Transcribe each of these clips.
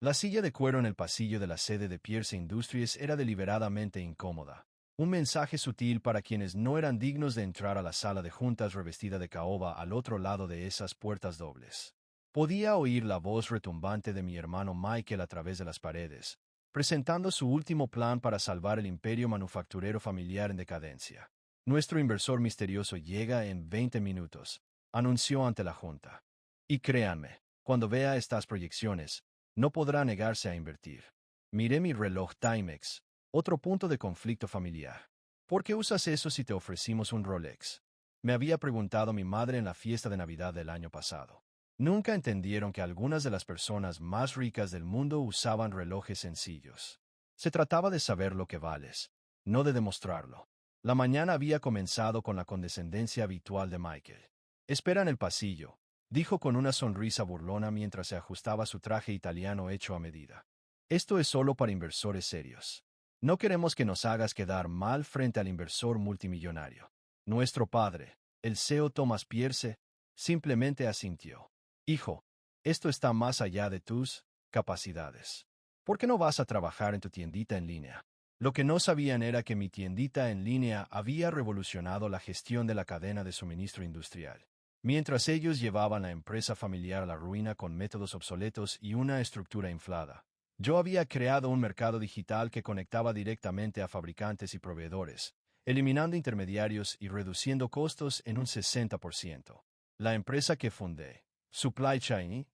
La silla de cuero en el pasillo de la sede de Pierce Industries era deliberadamente incómoda. Un mensaje sutil para quienes no eran dignos de entrar a la sala de juntas revestida de caoba al otro lado de esas puertas dobles. Podía oír la voz retumbante de mi hermano Michael a través de las paredes, presentando su último plan para salvar el imperio manufacturero familiar en decadencia. Nuestro inversor misterioso llega en 20 minutos, anunció ante la junta. Y créanme, cuando vea estas proyecciones, no podrá negarse a invertir. Miré mi reloj Timex, otro punto de conflicto familiar. ¿Por qué usas eso si te ofrecimos un Rolex? Me había preguntado mi madre en la fiesta de Navidad del año pasado. Nunca entendieron que algunas de las personas más ricas del mundo usaban relojes sencillos. Se trataba de saber lo que vales, no de demostrarlo. La mañana había comenzado con la condescendencia habitual de Michael. Espera en el pasillo, dijo con una sonrisa burlona mientras se ajustaba su traje italiano hecho a medida. Esto es solo para inversores serios. No queremos que nos hagas quedar mal frente al inversor multimillonario. Nuestro padre, el CEO Thomas Pierce, simplemente asintió. Hijo, esto está más allá de tus capacidades. ¿Por qué no vas a trabajar en tu tiendita en línea? Lo que no sabían era que mi tiendita en línea había revolucionado la gestión de la cadena de suministro industrial. Mientras ellos llevaban la empresa familiar a la ruina con métodos obsoletos y una estructura inflada, yo había creado un mercado digital que conectaba directamente a fabricantes y proveedores, eliminando intermediarios y reduciendo costos en un 60%. La empresa que fundé, Supply Chain,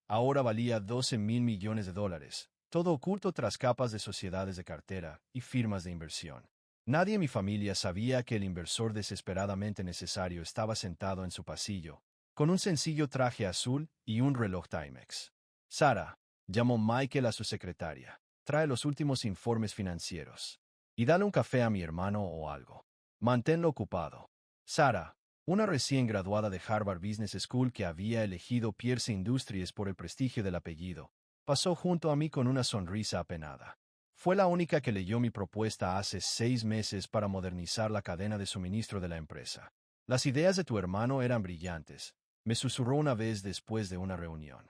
ahora valía $12,000 millones, todo oculto tras capas de sociedades de cartera y firmas de inversión. Nadie en mi familia sabía que el inversor desesperadamente necesario estaba sentado en su pasillo, con un sencillo traje azul y un reloj Timex. Sara, llamó Michael a su secretaria, trae los últimos informes financieros. Y dale un café a mi hermano o algo. Manténlo ocupado. Sara, una recién graduada de Harvard Business School que había elegido Pierce Industries por el prestigio del apellido, pasó junto a mí con una sonrisa apenada. Fue la única que leyó mi propuesta hace 6 meses para modernizar la cadena de suministro de la empresa. Las ideas de tu hermano eran brillantes, me susurró una vez después de una reunión.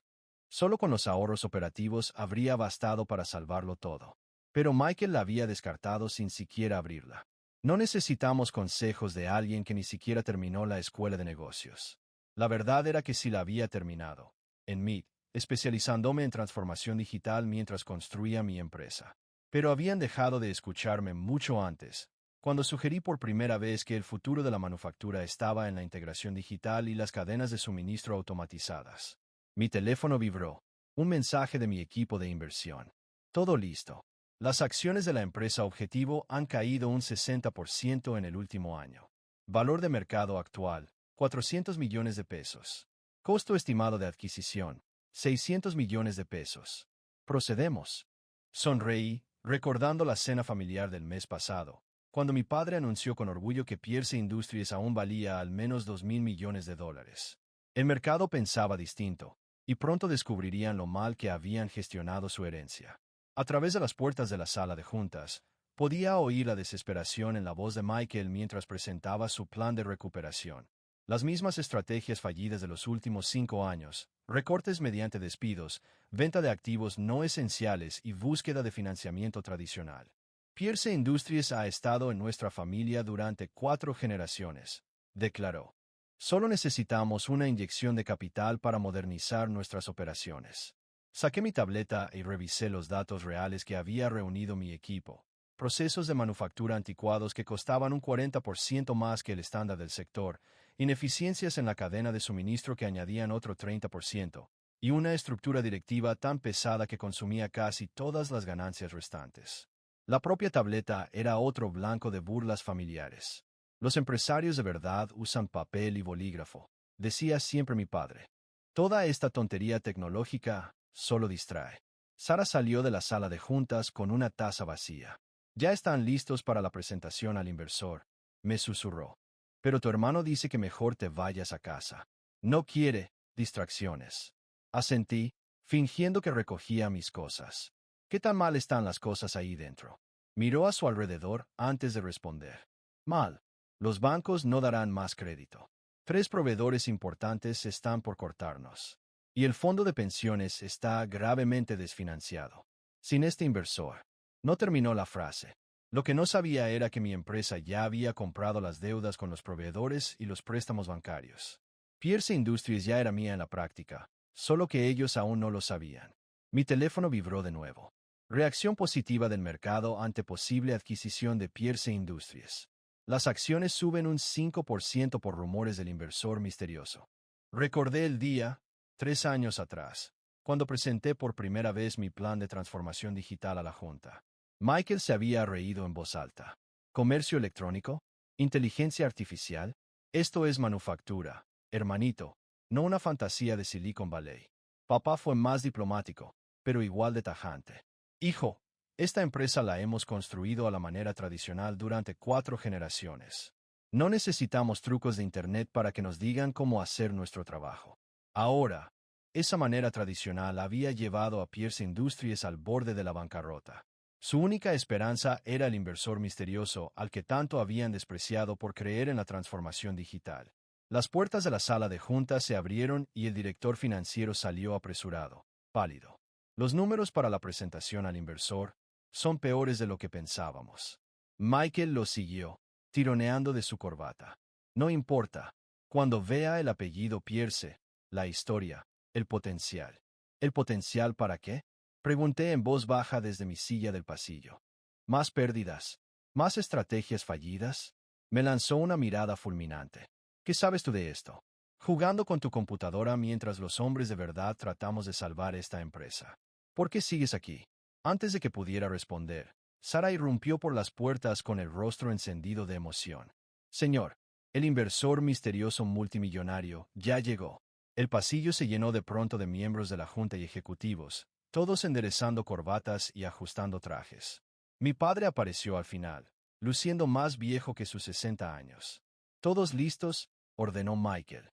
Solo con los ahorros operativos habría bastado para salvarlo todo. Pero Michael la había descartado sin siquiera abrirla. No necesitamos consejos de alguien que ni siquiera terminó la escuela de negocios. La verdad era que sí la había terminado. En Meet, especializándome en transformación digital mientras construía mi empresa. Pero habían dejado de escucharme mucho antes, cuando sugerí por primera vez que el futuro de la manufactura estaba en la integración digital y las cadenas de suministro automatizadas. Mi teléfono vibró. Un mensaje de mi equipo de inversión. Todo listo. Las acciones de la empresa objetivo han caído un 60% en el último año. Valor de mercado actual, 400 millones de pesos. Costo estimado de adquisición, 600 millones de pesos. Procedemos. Sonreí, recordando la cena familiar del mes pasado, cuando mi padre anunció con orgullo que Pierce Industries aún valía al menos $2,000 millones. El mercado pensaba distinto, y pronto descubrirían lo mal que habían gestionado su herencia. A través de las puertas de la sala de juntas, podía oír la desesperación en la voz de Michael mientras presentaba su plan de recuperación. Las mismas estrategias fallidas de los últimos 5 años, recortes mediante despidos, venta de activos no esenciales y búsqueda de financiamiento tradicional. Pierce Industries ha estado en nuestra familia durante 4 generaciones, declaró. Solo necesitamos una inyección de capital para modernizar nuestras operaciones. Saqué mi tableta y revisé los datos reales que había reunido mi equipo. Procesos de manufactura anticuados que costaban un 40% más que el estándar del sector, ineficiencias en la cadena de suministro que añadían otro 30%, y una estructura directiva tan pesada que consumía casi todas las ganancias restantes. La propia tableta era otro blanco de burlas familiares. Los empresarios de verdad usan papel y bolígrafo, decía siempre mi padre. Toda esta tontería tecnológica solo distrae. Sara salió de la sala de juntas con una taza vacía. Ya están listos para la presentación al inversor, me susurró. Pero tu hermano dice que mejor te vayas a casa. No quiere distracciones. Asentí, fingiendo que recogía mis cosas. ¿Qué tan mal están las cosas ahí dentro? Miró a su alrededor antes de responder. Mal. Los bancos no darán más crédito. 3 proveedores importantes están por cortarnos. y el fondo de pensiones está gravemente desfinanciado. Sin este inversor. No terminó la frase. Lo que no sabía era que mi empresa ya había comprado las deudas con los proveedores y los préstamos bancarios. Pierce Industries ya era mía en la práctica, solo que ellos aún no lo sabían. Mi teléfono vibró de nuevo. Reacción positiva del mercado ante posible adquisición de Pierce Industries. Las acciones suben un 5% por rumores del inversor misterioso. Recordé el día, 3 años atrás, cuando presenté por primera vez mi plan de transformación digital a la Junta. Michael se había reído en voz alta. ¿Comercio electrónico? ¿Inteligencia artificial? Esto es manufactura, hermanito, no una fantasía de Silicon Valley. Papá fue más diplomático, pero igual de tajante. Hijo, esta empresa la hemos construido a la manera tradicional durante 4 generaciones. No necesitamos trucos de Internet para que nos digan cómo hacer nuestro trabajo. Ahora, esa manera tradicional había llevado a Pierce Industries al borde de la bancarrota. Su única esperanza era el inversor misterioso al que tanto habían despreciado por creer en la transformación digital. Las puertas de la sala de juntas se abrieron y el director financiero salió apresurado, pálido. Los números para la presentación al inversor son peores de lo que pensábamos. Michael lo siguió, tironeando de su corbata. No importa. Cuando vea el apellido Pierce, la historia, el potencial. ¿El potencial para qué? Pregunté en voz baja desde mi silla del pasillo. ¿Más pérdidas? ¿Más estrategias fallidas? Me lanzó una mirada fulminante. ¿Qué sabes tú de esto? Jugando con tu computadora mientras los hombres de verdad tratamos de salvar esta empresa. ¿Por qué sigues aquí? Antes de que pudiera responder, Sara irrumpió por las puertas con el rostro encendido de emoción. Señor, el inversor misterioso multimillonario ya llegó. El pasillo se llenó de pronto de miembros de la Junta y ejecutivos, todos enderezando corbatas y ajustando trajes. Mi padre apareció al final, luciendo más viejo que sus 60 años. ¿Todos listos?, ordenó Michael.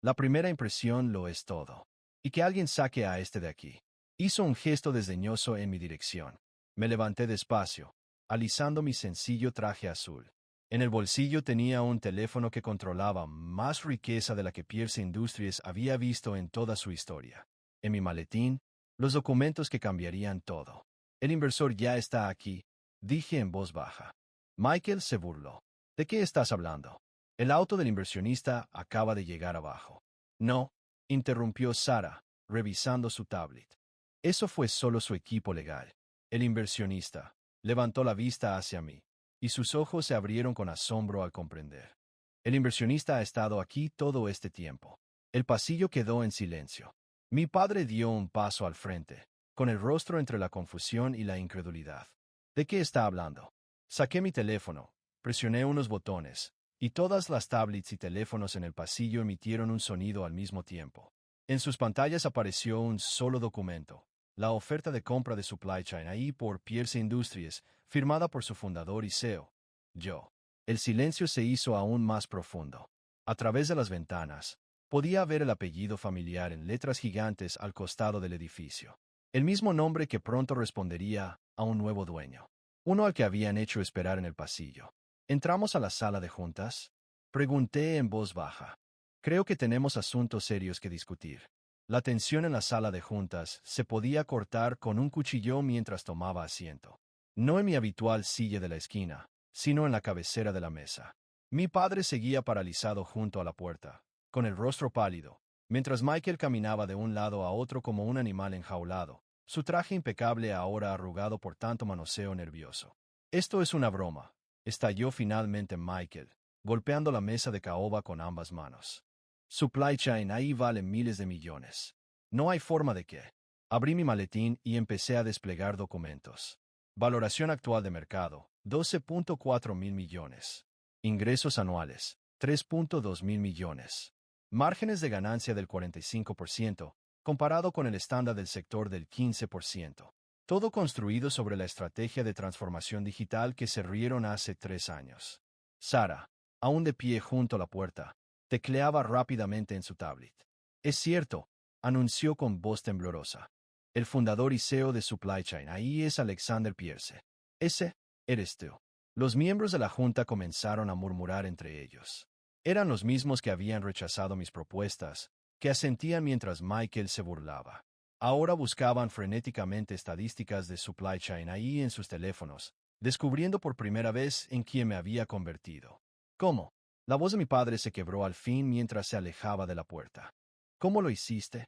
La primera impresión lo es todo. Y que alguien saque a este de aquí. Hizo un gesto desdeñoso en mi dirección. Me levanté despacio, alisando mi sencillo traje azul. En el bolsillo tenía un teléfono que controlaba más riqueza de la que Pierce Industries había visto en toda su historia. En mi maletín, los documentos que cambiarían todo. El inversor ya está aquí, dije en voz baja. Michael se burló. ¿De qué estás hablando? El auto del inversionista acaba de llegar abajo. No, interrumpió Sara, revisando su tablet. Eso fue solo su equipo legal. El inversionista levantó la vista hacia mí, y sus ojos se abrieron con asombro al comprender. El inversionista ha estado aquí todo este tiempo. El pasillo quedó en silencio. Mi padre dio un paso al frente, con el rostro entre la confusión y la incredulidad. ¿De qué está hablando? Saqué mi teléfono, presioné unos botones, y todas las tablets y teléfonos en el pasillo emitieron un sonido al mismo tiempo. En sus pantallas apareció un solo documento, la oferta de compra de Supply Chain ahí por Pierce Industries, firmada por su fundador y CEO, yo. El silencio se hizo aún más profundo. A través de las ventanas, podía ver el apellido familiar en letras gigantes al costado del edificio. El mismo nombre que pronto respondería a un nuevo dueño. Uno al que habían hecho esperar en el pasillo. ¿Entramos a la sala de juntas? Pregunté en voz baja. Creo que tenemos asuntos serios que discutir. La tensión en la sala de juntas se podía cortar con un cuchillo mientras tomaba asiento. No en mi habitual silla de la esquina, sino en la cabecera de la mesa. Mi padre seguía paralizado junto a la puerta, con el rostro pálido, mientras Michael caminaba de un lado a otro como un animal enjaulado, su traje impecable ahora arrugado por tanto manoseo nervioso. Esto es una broma, estalló finalmente Michael, golpeando la mesa de caoba con ambas manos. Supply Chain ahí vale miles de millones. No hay forma de que. Abrí mi maletín y empecé a desplegar documentos. Valoración actual de mercado, 12.4 mil millones. Ingresos anuales, 3.2 mil millones. Márgenes de ganancia del 45%, comparado con el estándar del sector del 15%. Todo construido sobre la estrategia de transformación digital que se rieron hace 3 años. Sara, aún de pie junto a la puerta, tecleaba rápidamente en su tablet. Es cierto, anunció con voz temblorosa. El fundador y CEO de Supply Chain ahí es Alexander Pierce. Ese, eres tú. Los miembros de la junta comenzaron a murmurar entre ellos. Eran los mismos que habían rechazado mis propuestas, que asentían mientras Michael se burlaba. Ahora buscaban frenéticamente estadísticas de supply chain ahí en sus teléfonos, descubriendo por primera vez en quién me había convertido. ¿Cómo? La voz de mi padre se quebró al fin mientras se alejaba de la puerta. ¿Cómo lo hiciste?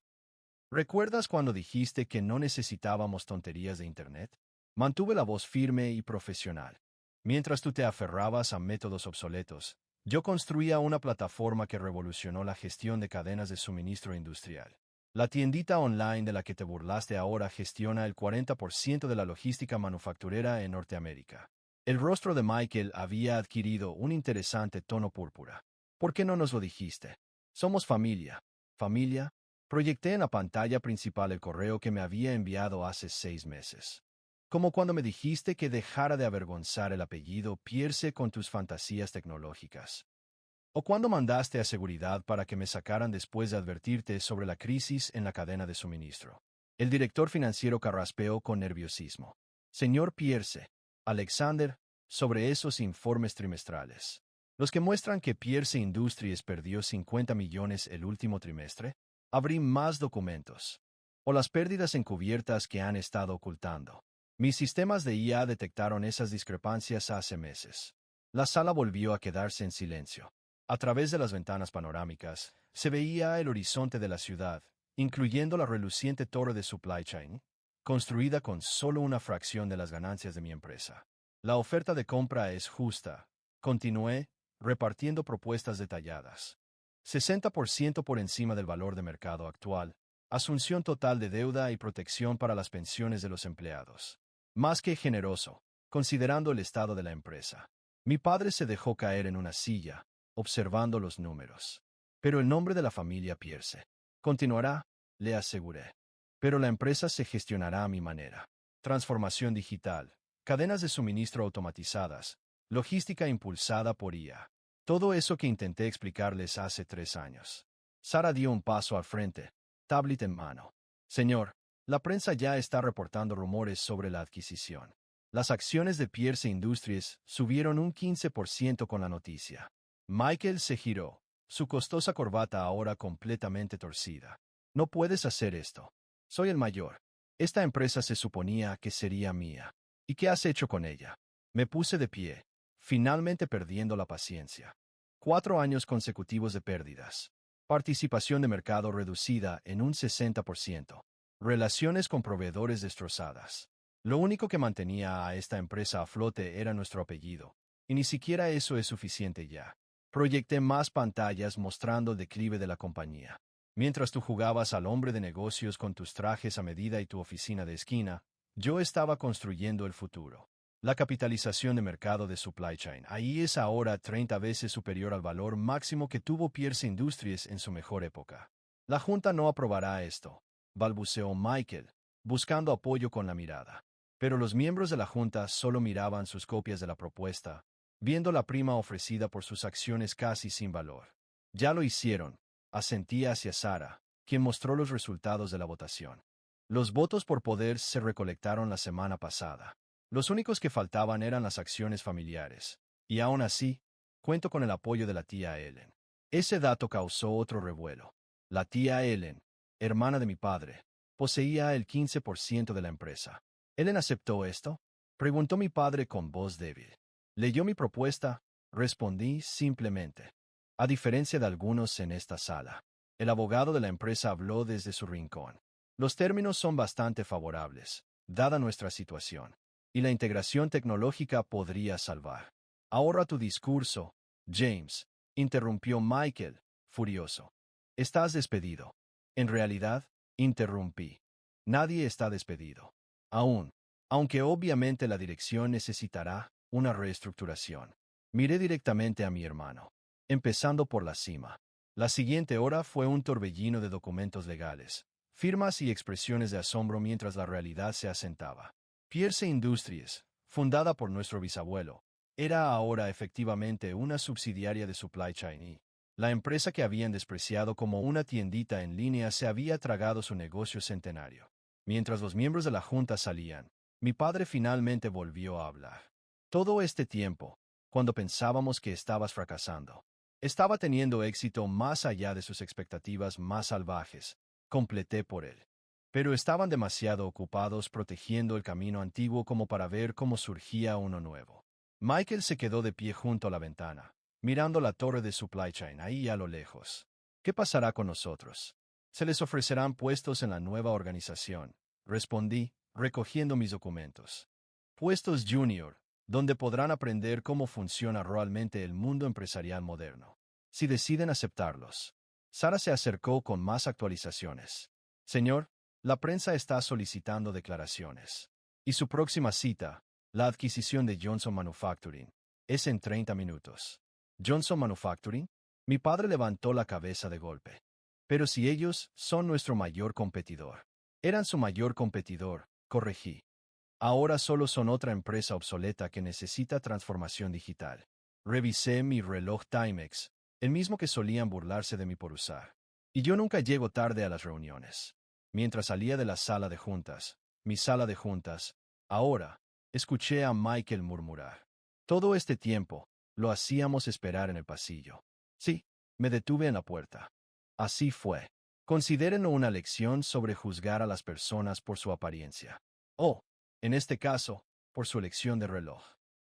¿Recuerdas cuando dijiste que no necesitábamos tonterías de Internet? Mantuve la voz firme y profesional. Mientras tú te aferrabas a métodos obsoletos, yo construía una plataforma que revolucionó la gestión de cadenas de suministro industrial. La tiendita online de la que te burlaste ahora gestiona el 40% de la logística manufacturera en Norteamérica. El rostro de Michael había adquirido un interesante tono púrpura. ¿Por qué no nos lo dijiste? Somos familia. ¿Familia? Proyecté en la pantalla principal el correo que me había enviado hace 6 meses. Como cuando me dijiste que dejara de avergonzar el apellido Pierce con tus fantasías tecnológicas. O cuando mandaste a seguridad para que me sacaran después de advertirte sobre la crisis en la cadena de suministro. El director financiero carraspeó con nerviosismo. Señor Pierce, Alexander, sobre esos informes trimestrales. Los que muestran que Pierce Industries perdió 50 millones el último trimestre. Abrí más documentos. O las pérdidas encubiertas que han estado ocultando. Mis sistemas de IA detectaron esas discrepancias hace meses. La sala volvió a quedarse en silencio. A través de las ventanas panorámicas, se veía el horizonte de la ciudad, incluyendo la reluciente torre de supply chain, construida con solo una fracción de las ganancias de mi empresa. La oferta de compra es justa. Continué, repartiendo propuestas detalladas. 60% por encima del valor de mercado actual. Asunción total de deuda y protección para las pensiones de los empleados. Más que generoso, considerando el estado de la empresa. Mi padre se dejó caer en una silla, observando los números. Pero el nombre de la familia Pierce continuará, le aseguré. Pero la empresa se gestionará a mi manera. Transformación digital, cadenas de suministro automatizadas, logística impulsada por IA. Todo eso que intenté explicarles hace 3 años. Sara dio un paso al frente, tablet en mano. Señor, la prensa ya está reportando rumores sobre la adquisición. Las acciones de Pierce Industries subieron un 15% con la noticia. Michael se giró, su costosa corbata ahora completamente torcida. No puedes hacer esto. Soy el mayor. Esta empresa se suponía que sería mía. ¿Y qué has hecho con ella? Me puse de pie, finalmente perdiendo la paciencia. 4 años consecutivos de pérdidas. Participación de mercado reducida en un 60%. Relaciones con proveedores destrozadas. Lo único que mantenía a esta empresa a flote era nuestro apellido. Y ni siquiera eso es suficiente ya. Proyecté más pantallas mostrando el declive de la compañía. Mientras tú jugabas al hombre de negocios con tus trajes a medida y tu oficina de esquina, yo estaba construyendo el futuro. La capitalización de mercado de supply chain ahí es ahora 30 veces superior al valor máximo que tuvo Pierce Industries en su mejor época. La Junta no aprobará esto, balbuceó Michael, buscando apoyo con la mirada. Pero los miembros de la Junta solo miraban sus copias de la propuesta, viendo la prima ofrecida por sus acciones casi sin valor. Ya lo hicieron, asentí hacia Sara, quien mostró los resultados de la votación. Los votos por poder se recolectaron la semana pasada. Los únicos que faltaban eran las acciones familiares. Y aún así, cuento con el apoyo de la tía Ellen. Ese dato causó otro revuelo. La tía Ellen, hermana de mi padre, poseía el 15% de la empresa. ¿Ellen aceptó esto? Preguntó mi padre con voz débil. ¿Leyó mi propuesta? Respondí simplemente. A diferencia de algunos en esta sala, el abogado de la empresa habló desde su rincón. Los términos son bastante favorables, dada nuestra situación. Y la integración tecnológica podría salvar. Ahorra tu discurso, James, interrumpió Michael, furioso. Estás despedido. En realidad, interrumpí. Nadie está despedido. Aún, aunque obviamente la dirección necesitará una reestructuración. Miré directamente a mi hermano, empezando por la cima. La siguiente hora fue un torbellino de documentos legales, firmas y expresiones de asombro mientras la realidad se asentaba. Pierce Industries, fundada por nuestro bisabuelo, era ahora efectivamente una subsidiaria de Supply Chain y la empresa que habían despreciado como una tiendita en línea se había tragado su negocio centenario. Mientras los miembros de la Junta salían, mi padre finalmente volvió a hablar. Todo este tiempo, cuando pensábamos que estabas fracasando, Estaba teniendo éxito más allá de sus expectativas más salvajes. Completé por él. Pero estaban demasiado ocupados protegiendo el camino antiguo como para ver cómo surgía uno nuevo. Michael se quedó de pie junto a la ventana, mirando la torre de supply chain ahí a lo lejos. ¿Qué pasará con nosotros? Se les ofrecerán puestos en la nueva organización, respondí, recogiendo mis documentos. Puestos junior, donde podrán aprender cómo funciona realmente el mundo empresarial moderno. Si deciden aceptarlos. Sara se acercó con más actualizaciones. Señor, la prensa está solicitando declaraciones. Y su próxima cita, la adquisición de Johnson Manufacturing, es en 30 minutos. ¿Johnson Manufacturing? Mi padre levantó la cabeza de golpe. Pero si ellos son nuestro mayor competidor. Eran su mayor competidor, corregí. Ahora solo son otra empresa obsoleta que necesita transformación digital. Revisé mi reloj Timex, el mismo que solían burlarse de mí por usar. Y yo nunca llego tarde a las reuniones. Mientras salía de la sala de juntas, mi sala de juntas, ahora, escuché a Michael murmurar. Todo este tiempo, lo hacíamos esperar en el pasillo. Sí, me detuve en la puerta. Así fue. Considérenlo una lección sobre juzgar a las personas por su apariencia. Oh, en este caso, por su elección de reloj.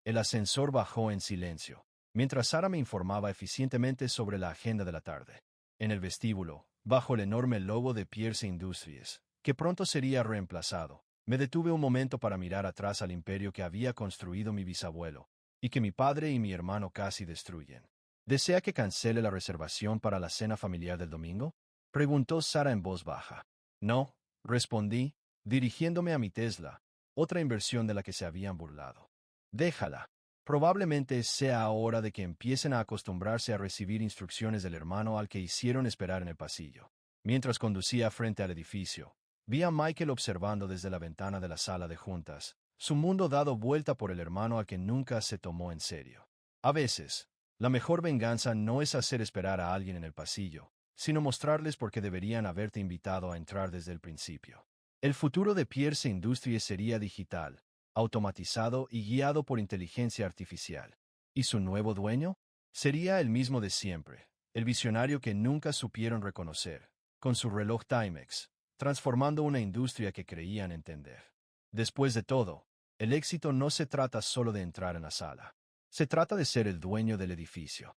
El ascensor bajó en silencio, mientras Sara me informaba eficientemente sobre la agenda de la tarde. En el vestíbulo, bajo el enorme logo de Pierce Industries, que pronto sería reemplazado, me detuve un momento para mirar atrás al imperio que había construido mi bisabuelo, y que mi padre y mi hermano casi destruyen. ¿Desea que cancele la reservación para la cena familiar del domingo? Preguntó Sara en voz baja. No, respondí, dirigiéndome a mi Tesla, otra inversión de la que se habían burlado. Déjala. Probablemente sea hora de que empiecen a acostumbrarse a recibir instrucciones del hermano al que hicieron esperar en el pasillo. Mientras conducía frente al edificio, vi a Michael observando desde la ventana de la sala de juntas, su mundo dado vuelta por el hermano al que nunca se tomó en serio. A veces, la mejor venganza no es hacer esperar a alguien en el pasillo, sino mostrarles por qué deberían haberte invitado a entrar desde el principio. El futuro de Pierce Industries sería digital, automatizado y guiado por inteligencia artificial. ¿Y su nuevo dueño? Sería el mismo de siempre, el visionario que nunca supieron reconocer, con su reloj Timex, transformando una industria que creían entender. Después de todo, el éxito no se trata solo de entrar en la sala. Se trata de ser el dueño del edificio.